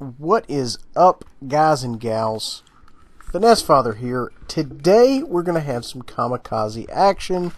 What is up, guys and gals? Finesse Father here. Today we're going to have some kamikaze action.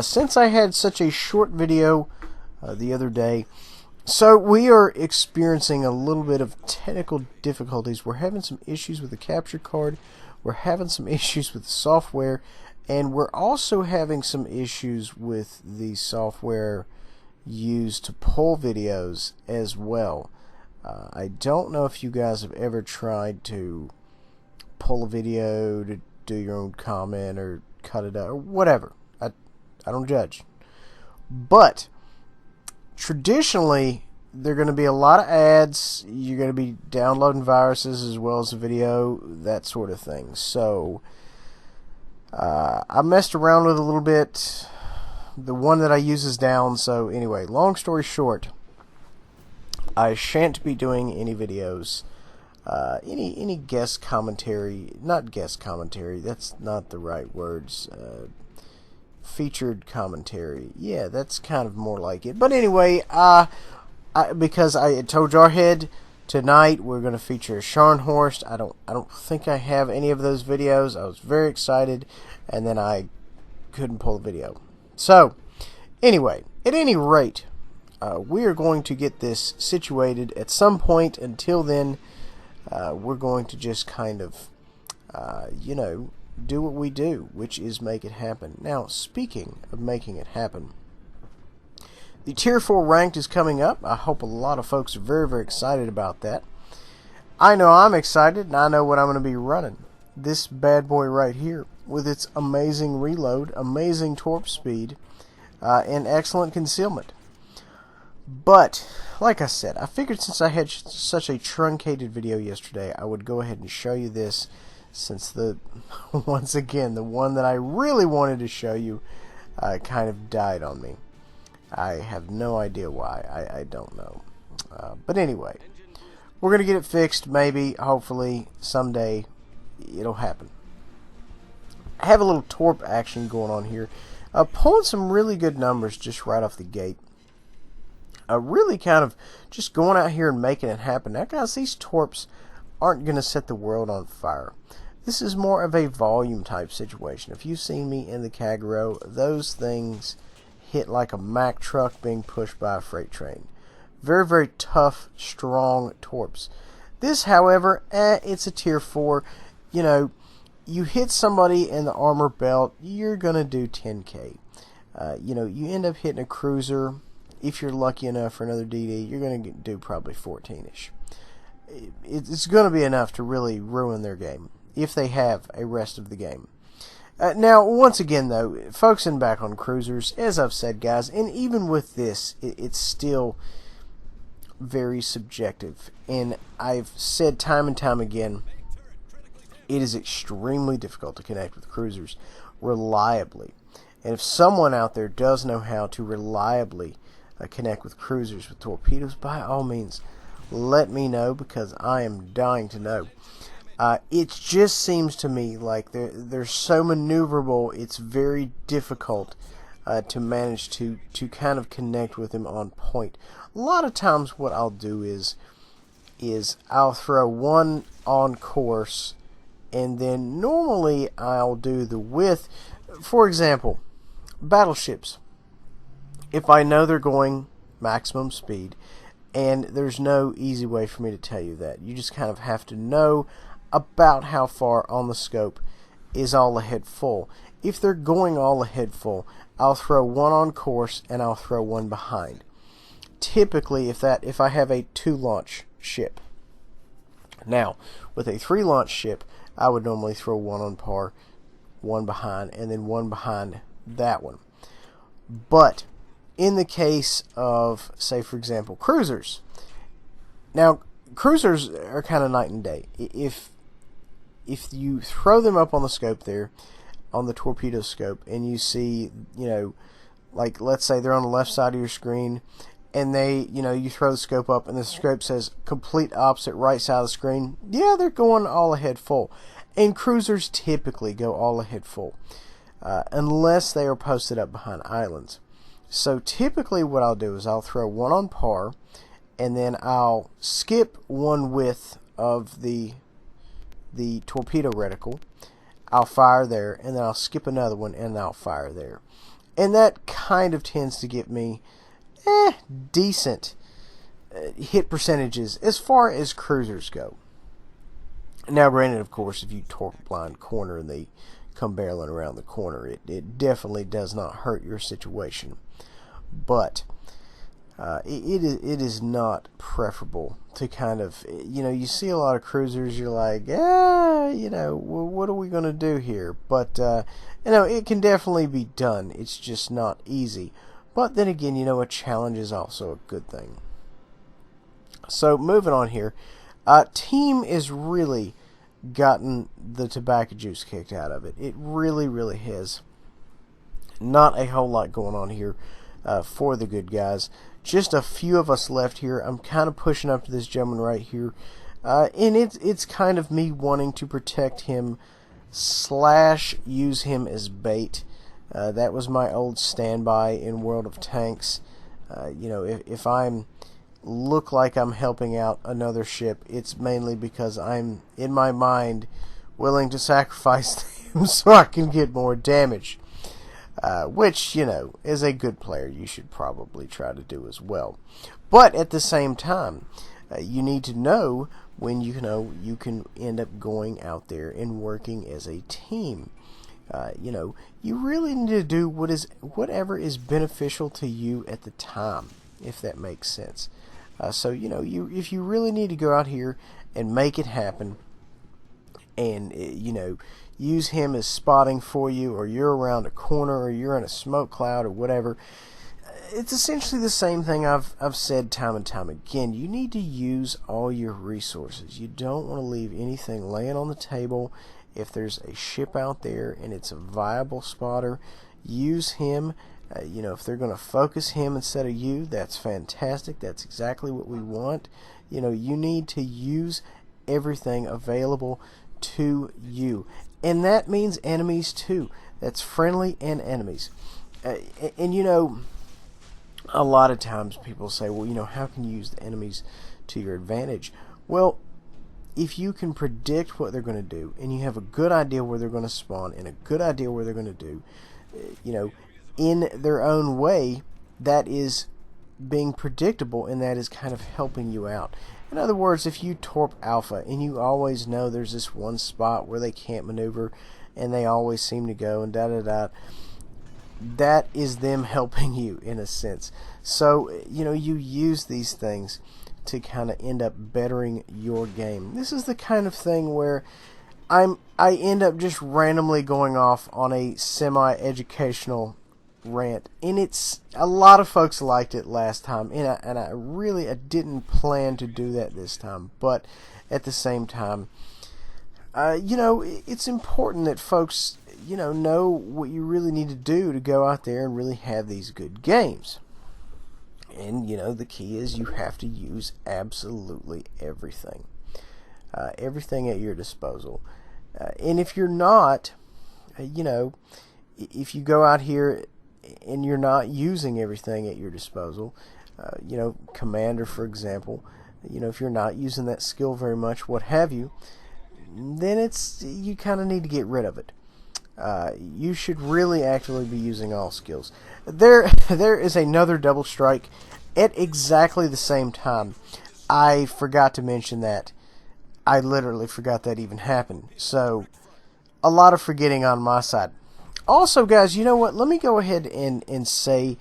Since I had such a short video the other day, so we are experiencing a little bit of technical difficulties. We're having some issues with the capture card. We're having some issues with the software. And we're also having some issues with the software used to pull videos as well. I don't know if you guys have ever tried to pull a video to do your own comment or cut it out or whatever. I don't judge. But traditionally, there are going to be a lot of ads. You're going to be downloading viruses as well as the video, that sort of thing. So I messed around with it a little bit. The one that I use is down. So anyway, long story short, I shan't be doing any videos, any guest commentary, not guest commentary, that's not the right words, featured commentary, yeah, that's kind of more like it. But anyway, because I told JarHead tonight we're going to feature a Scharnhorst. I don't think I have any of those videos. I was very excited, and then I couldn't pull the video. So, anyway, at any rate, we are going to get this situated at some point. Until then, we're going to just kind of, do what we do, which is make it happen. Now, speaking of making it happen, the Tier 4 ranked is coming up. I hope a lot of folks are very, very excited about that. I know I'm excited, and I know what I'm going to be running. This bad boy right here, with its amazing reload, amazing torp speed, and excellent concealment. But, like I said, I figured since I had such a truncated video yesterday, I would go ahead and show you this, since once again, the one that I really wanted to show you kind of died on me. I have no idea why. I don't know. But anyway, we're going to get it fixed, maybe, hopefully, someday. It'll happen. I have a little torp action going on here. Pulling some really good numbers just right off the gate. Really kind of just going out here and making it happen. Now, guys, these torps aren't going to set the world on fire. This is more of a volume type situation. If you've seen me in the Kagero, those things hit like a Mack truck being pushed by a freight train. Very, very tough, strong torps. This, however, it's a Tier 4. You know, you hit somebody in the armor belt, you're going to do 10K. You end up hitting a cruiser. If you're lucky enough for another DD, you're going to do probably 14-ish. It's going to be enough to really ruin their game, if they have a rest of the game. Now, once again, though, focusing back on cruisers, as I've said, guys, and even with this, it's still very subjective. And I've said time and time again, it is extremely difficult to connect with cruisers reliably. And if someone out there does know how to reliably connect with cruisers with torpedoes, by all means, let me know, because I am dying to know. It just seems to me like they're so maneuverable, it's very difficult to manage to kind of connect with them on point. A lot of times what I'll do is I'll throw one on course, and then normally I'll do the width. For example, battleships. If I know they're going maximum speed, and there's no easy way for me to tell you that. You just kind of have to know about how far on the scope is all ahead full. If they're going all ahead full, I'll throw one on course and I'll throw one behind. Typically, if I have a 2-launch ship. Now, with a 3-launch ship, I would normally throw one on par, one behind, and then one behind that one. But in the case of, say, for example, cruisers. Now, cruisers are kind of night and day. If you throw them up on the scope there, on the torpedo scope, and you see, like, let's say they're on the left side of your screen, and you throw the scope up, and the scope says complete opposite right side of the screen, yeah, they're going all ahead full. And cruisers typically go all ahead full, unless they are posted up behind islands. So typically what I'll do is I'll throw one on par, and then I'll skip one width of the torpedo reticle. I'll fire there, and then I'll skip another one, and I'll fire there. And that kind of tends to get me decent hit percentages as far as cruisers go. Now, granted, of course, if you torp blind corner and they come barreling around the corner, it definitely does not hurt your situation. But it is not preferable to kind of, you see a lot of cruisers, you're like, what are we going to do here? But, it can definitely be done. It's just not easy. But then again, a challenge is also a good thing. So, moving on here, team has really gotten the tobacco juice kicked out of it. It really, really has. Not a whole lot going on here for the good guys. Just a few of us left here. I'm kind of pushing up to this gentleman right here. And it's kind of me wanting to protect him / use him as bait. That was my old standby in World of Tanks. If I'm look like I'm helping out another ship, it's mainly because I'm, in my mind, willing to sacrifice them so I can get more damage. Which, as a good player, you should probably try to do as well. But at the same time, you need to know when you can end up going out there and working as a team. You really need to do whatever is beneficial to you at the time, if that makes sense. So if you really need to go out here and make it happen, and use him as spotting for you, or you're around a corner, or you're in a smoke cloud, or whatever, it's essentially the same thing I've said time and time again. You need to use all your resources. You don't want to leave anything laying on the table. If there's a ship out there and it's a viable spotter, use him. If they're going to focus him instead of you, that's fantastic. That's exactly what we want. You need to use everything available to you. And that means enemies too. That's friendly and enemies. And a lot of times people say, well, how can you use the enemies to your advantage? Well, if you can predict what they're going to do, and you have a good idea where they're going to spawn, and a good idea where they're going to do, in their own way, that is being predictable, and that is kind of helping you out. In other words, if you torp alpha and you always know there's this one spot where they can't maneuver and they always seem to go and that is them helping you in a sense. So, you use these things to kind of end up bettering your game. This is the kind of thing where I end up just randomly going off on a semi-educational rant, and it's a lot of folks liked it last time, and I didn't plan to do that this time, but at the same time, it's important that folks know what you really need to do to go out there and really have these good games. And the key is you have to use absolutely everything at your disposal, and if you're not, if you go out here and you're not using everything at your disposal, Commander, for example, if you're not using that skill very much, what have you, then you kind of need to get rid of it. You should really actively be using all skills. There is another double strike at exactly the same time. I forgot to mention that. I literally forgot that even happened. So, a lot of forgetting on my side. Also, guys, you know what? Let me go ahead and say,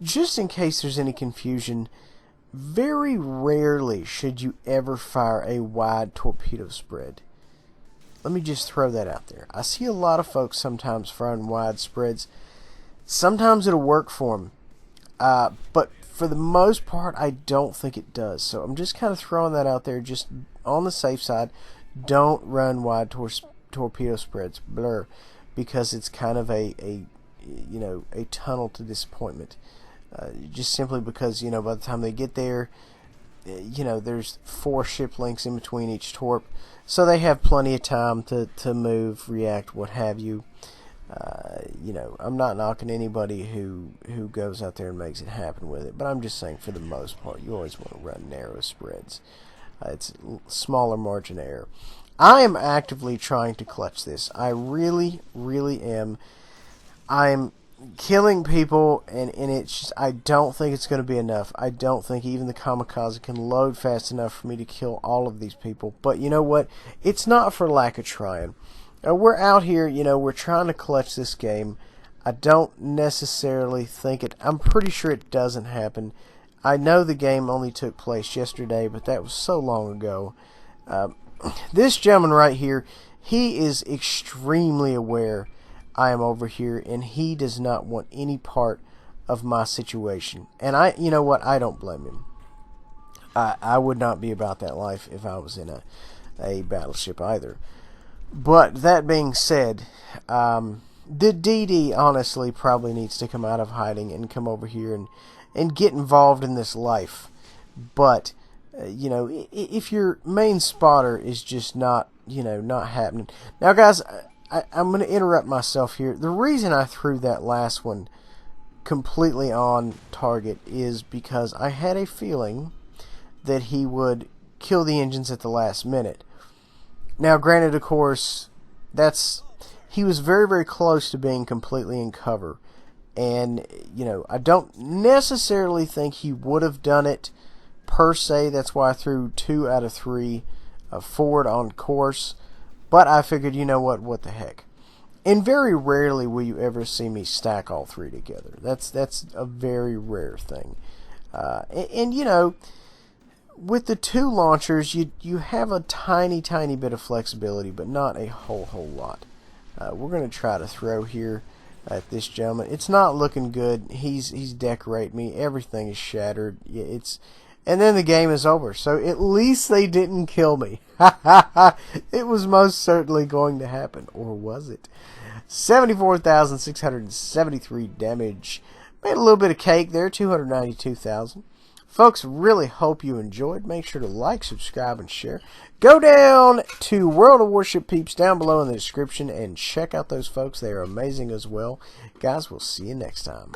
just in case there's any confusion, very rarely should you ever fire a wide torpedo spread. Let me just throw that out there. I see a lot of folks sometimes firing wide spreads. Sometimes it'll work for them, but for the most part, I don't think it does. So I'm just kind of throwing that out there, just on the safe side. Don't run wide torpedo spreads, because it's kind of a tunnel to disappointment. Just simply because by the time they get there, there's 4 ship links in between each torp, so they have plenty of time to move, react, what have you. You know, I'm not knocking anybody who goes out there and makes it happen with it, but I'm just saying for the most part, you always want to run narrow spreads. It's smaller margin of error. I am actively trying to clutch this. I really, really am. I'm killing people, and it's just, I don't think it's going to be enough. I don't think even the kamikaze can load fast enough for me to kill all of these people. But you know what? It's not for lack of trying. We're out here, you know, we're trying to clutch this game. I don't necessarily think it, I'm pretty sure it doesn't happen. I know the game only took place yesterday, but that was so long ago. This gentleman right here, he is extremely aware I am over here, and he does not want any part of my situation. And you know what, I don't blame him. I would not be about that life if I was in a battleship either. But that being said, the DD honestly probably needs to come out of hiding and come over here and get involved in this life. But you know, if your main spotter is just not, you know, not happening. Now, guys, I'm going to interrupt myself here. The reason I threw that last one completely on target is because I had a feeling that he would kill the engines at the last minute. Now, granted, of course, he was very, very close to being completely in cover. And, you know, I don't necessarily think he would have done it per se. That's why I threw 2 out of 3 forward on course. But I figured, you know what the heck. And very rarely will you ever see me stack all 3 together. That's a very rare thing. And you know, with the 2 launchers, you have a tiny bit of flexibility, but not a whole lot. We're going to try to throw here at this gentleman. It's not looking good. He's decorating me. Everything is shattered. And then the game is over. So at least they didn't kill me. It was most certainly going to happen. Or was it? 74,673 damage. Made a little bit of cake there. 292,000. Folks, really hope you enjoyed. Make sure to like, subscribe, and share. Go down to World of Warship Peeps down below in the description and check out those folks. They are amazing as well. Guys, we'll see you next time.